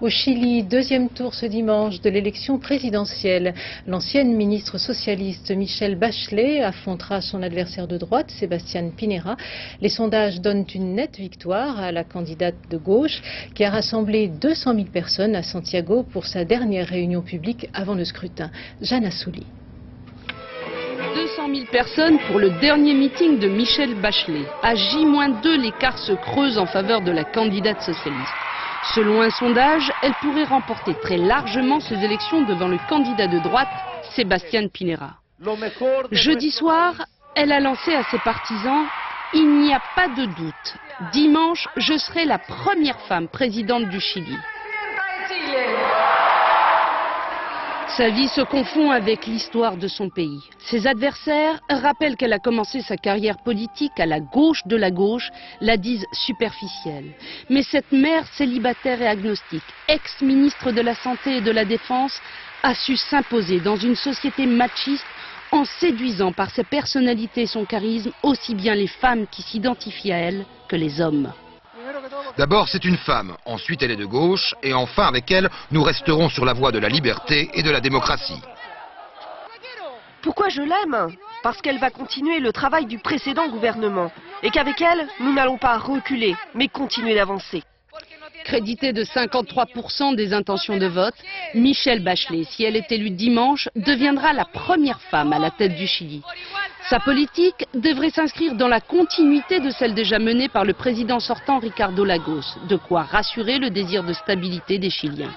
Au Chili, deuxième tour ce dimanche de l'élection présidentielle. L'ancienne ministre socialiste Michelle Bachelet affrontera son adversaire de droite, Sebastián Piñera. Les sondages donnent une nette victoire à la candidate de gauche qui a rassemblé 200 000 personnes à Santiago pour sa dernière réunion publique avant le scrutin. Jeanne Assouli. 200 000 personnes pour le dernier meeting de Michelle Bachelet. À J-2, l'écart se creuse en faveur de la candidate socialiste. Selon un sondage, elle pourrait remporter très largement ces élections devant le candidat de droite, Sebastián Piñera. Jeudi soir, elle a lancé à ses partisans « Il n'y a pas de doute. Dimanche, je serai la première femme présidente du Chili ». Sa vie se confond avec l'histoire de son pays. Ses adversaires rappellent qu'elle a commencé sa carrière politique à la gauche de la gauche, la disent superficielle. Mais cette mère célibataire et agnostique, ex-ministre de la Santé et de la Défense, a su s'imposer dans une société machiste en séduisant par sa personnalité et son charisme aussi bien les femmes qui s'identifient à elle que les hommes. D'abord, c'est une femme, ensuite elle est de gauche, et enfin avec elle, nous resterons sur la voie de la liberté et de la démocratie. Pourquoi je l'aime? Parce qu'elle va continuer le travail du précédent gouvernement, et qu'avec elle, nous n'allons pas reculer, mais continuer d'avancer. Créditée de 53% des intentions de vote, Michelle Bachelet, si elle est élue dimanche, deviendra la première femme à la tête du Chili. Sa politique devrait s'inscrire dans la continuité de celle déjà menée par le président sortant Ricardo Lagos, de quoi rassurer le désir de stabilité des Chiliens.